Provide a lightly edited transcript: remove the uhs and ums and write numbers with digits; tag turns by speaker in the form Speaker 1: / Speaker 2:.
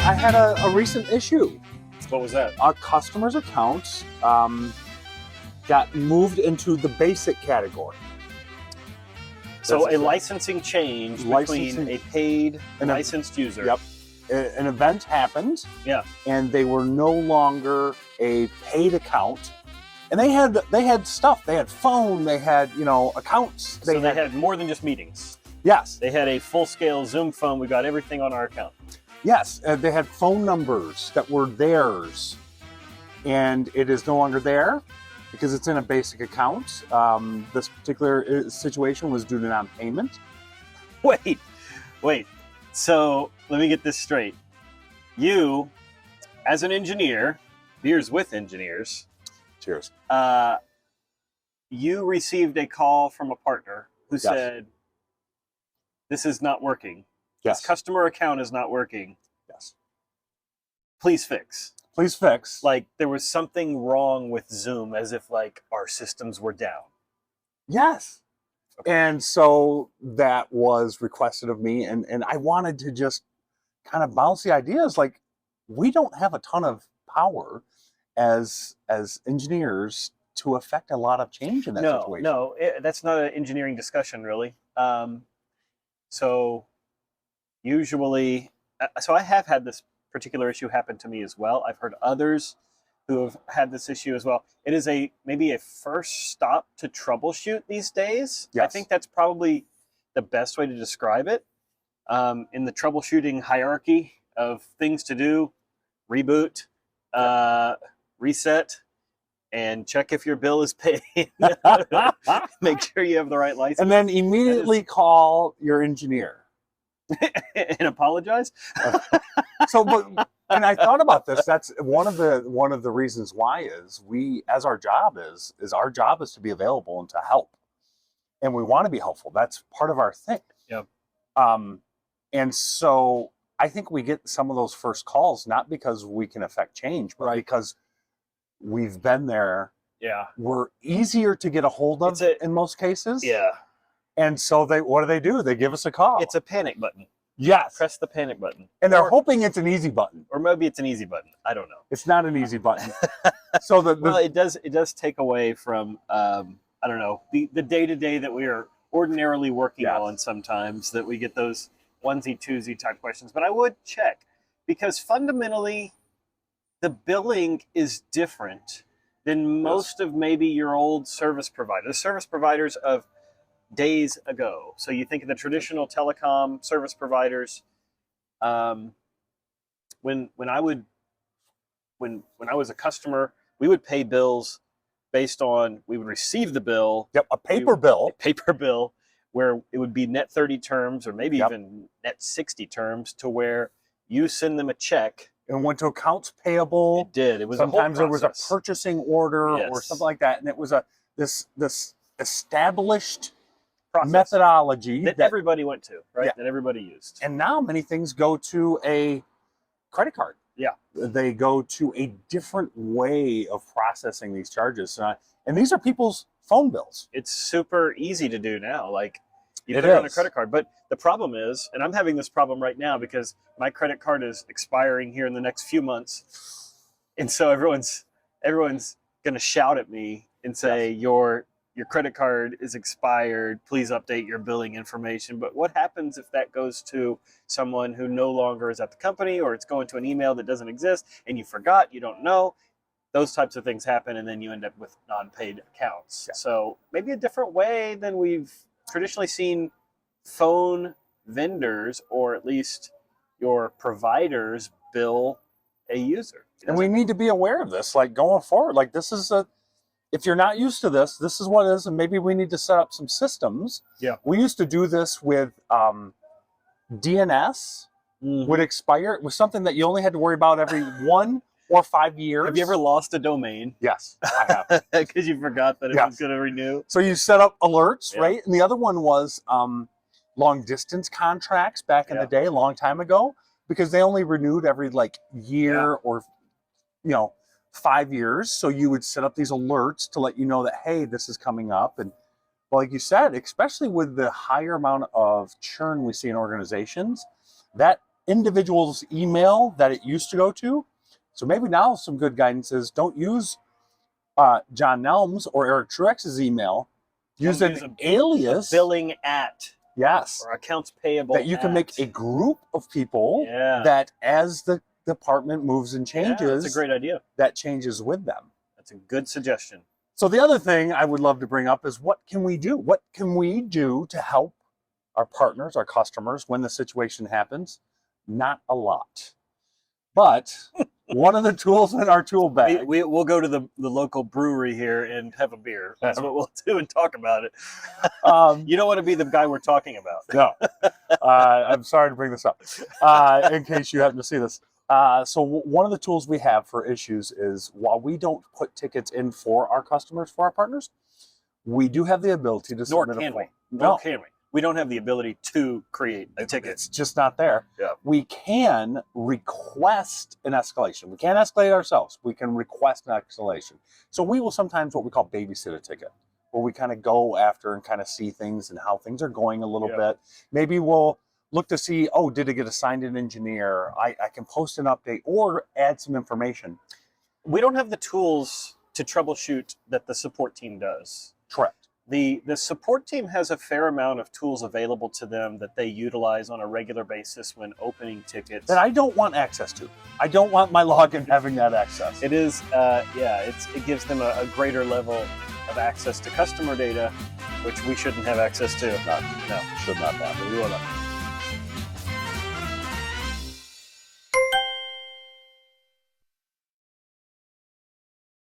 Speaker 1: I had a recent issue.
Speaker 2: What was that?
Speaker 1: Our customers' accounts got moved into the basic category.
Speaker 2: So
Speaker 1: That's
Speaker 2: a licensing change between a paid and licensed user.
Speaker 1: Yep. An event happened.
Speaker 2: Yeah.
Speaker 1: And they were no longer a paid account. And they had stuff. They had phone. They had accounts.
Speaker 2: They had more than just meetings.
Speaker 1: Yes.
Speaker 2: They had a full-scale Zoom phone. We got everything on our account.
Speaker 1: Yes. They had phone numbers that were theirs, and it is no longer there because it's in a basic account. This particular situation was due to non-payment.
Speaker 2: Wait. So let me get this straight. You, as an engineer, Beers with Engineers.
Speaker 1: Cheers.
Speaker 2: You received a call from a partner who
Speaker 1: Yes.
Speaker 2: said, "This is not working.
Speaker 1: Yes.
Speaker 2: This customer account is not working.
Speaker 1: Yes.
Speaker 2: Please fix."
Speaker 1: Please fix.
Speaker 2: Like there was something wrong with Zoom, as if like our systems were down.
Speaker 1: Yes. And so that was requested of me, and I wanted to just kind of bounce the ideas. Like, we don't have a ton of power as engineers to affect a lot of change in that situation.
Speaker 2: No, that's not an engineering discussion, really. So usually, so I have had this particular issue happen to me as well. I've heard others who have had this issue as well. It is maybe a first stop to troubleshoot these days.
Speaker 1: Yes.
Speaker 2: I think that's probably the best way to describe it. In the troubleshooting hierarchy of things to do, reboot, reset, and check if your bill is paid. Make sure you have the right license.
Speaker 1: And then immediately call your engineer.
Speaker 2: And apologize.
Speaker 1: And I thought about this. That's one of the reasons why is our job is to be available and to help, and we want to be helpful. That's part of our thing.
Speaker 2: Yep.
Speaker 1: And so I think we get some of those first calls not because we can affect change, but because we've been there.
Speaker 2: Yeah.
Speaker 1: We're easier to get a hold of in most cases.
Speaker 2: Yeah.
Speaker 1: And so what do? They give us a call.
Speaker 2: It's a panic button.
Speaker 1: Yes.
Speaker 2: Press the panic button.
Speaker 1: And they're hoping it's an easy button.
Speaker 2: Or maybe it's an easy button. I don't know.
Speaker 1: It's not an easy button. So
Speaker 2: well, it does take away from I don't know, the day-to-day that we are ordinarily working on sometimes, that we get those onesie-twosie type questions. But I would check, because fundamentally the billing is different than most of maybe your old service providers. The service providers of days ago. So you think of the traditional telecom service providers. When I was a customer, we would pay bills based on, we would receive the bill.
Speaker 1: Yep, a paper bill
Speaker 2: where it would be net 30 terms or maybe even net 60 terms, to where you send them a check.
Speaker 1: It went to accounts payable.
Speaker 2: It did. It was
Speaker 1: sometimes there was a purchasing order or something like that, and it was this established methodology
Speaker 2: that everybody went to, right?
Speaker 1: Yeah.
Speaker 2: That everybody used.
Speaker 1: And now many things go to a credit card.
Speaker 2: Yeah.
Speaker 1: They go to a different way of processing these charges. And these are people's phone bills.
Speaker 2: It's super easy to do now. Like, you put it on a credit card. But the problem is, and I'm having this problem right now because my credit card is expiring here in the next few months. And so everyone's going to shout at me and say, your credit card is expired. Please update your billing information. But what happens if that goes to someone who no longer is at the company, or it's going to an email that doesn't exist and you forgot, you don't know? Those types of things happen, and then you end up with non-paid accounts. Yeah. So maybe a different way than we've traditionally seen phone vendors, or at least your providers, bill a user.
Speaker 1: And we need to be aware of this, like going forward. Like, this is if you're not used to this, this is what it is, and maybe we need to set up some systems.
Speaker 2: Yeah.
Speaker 1: We used to do this with DNS would expire. It was something that you only had to worry about every 1 or 5 years.
Speaker 2: Have you ever lost a domain?
Speaker 1: Yes, I have.
Speaker 2: Because you forgot that it was going to renew?
Speaker 1: So you set up alerts, right? And the other one was long distance contracts back in the day, a long time ago, because they only renewed every year or 5 years. So you would set up these alerts to let you know that, hey, this is coming up. And like you said, especially with the higher amount of churn we see in organizations, that individual's email that it used to go to. So maybe now some good guidance is don't use John Nelms or Eric Truex's email. Use an alias.
Speaker 2: Billing at.
Speaker 1: Yes.
Speaker 2: Or accounts payable.
Speaker 1: That you can make a group of people that as the department moves and changes.
Speaker 2: Yeah, that's a great idea.
Speaker 1: That changes with them.
Speaker 2: That's a good suggestion.
Speaker 1: So the other thing I would love to bring up is what can we do? What can we do to help our partners, our customers, when the situation happens? Not a lot. But one of the tools in our tool bag.
Speaker 2: We'll go to the local brewery here and have a beer. That's what we'll do and talk about it. You don't want to be the guy we're talking about.
Speaker 1: No. I'm sorry to bring this up in case you happen to see this. So one of the tools we have for issues is while we don't put tickets in for our customers, for our partners, we do have the ability to submit a form.
Speaker 2: Nor can we. We don't have the ability to create a ticket.
Speaker 1: It's just not there.
Speaker 2: Yeah.
Speaker 1: We can request an escalation. We can't escalate ourselves. We can request an escalation. So we will sometimes what we call babysit a ticket, where we kind of go after and kind of see things and how things are going a little bit. Maybe we'll look to see, oh, did it get assigned an engineer? I can post an update or add some information.
Speaker 2: We don't have the tools to troubleshoot that the support team does.
Speaker 1: Correct.
Speaker 2: The support team has a fair amount of tools available to them that they utilize on a regular basis when opening tickets.
Speaker 1: That I don't want access to. I don't want my login having that access.
Speaker 2: It is, it gives them a greater level of access to customer data, which we shouldn't have access to.
Speaker 1: No, should not have. We want to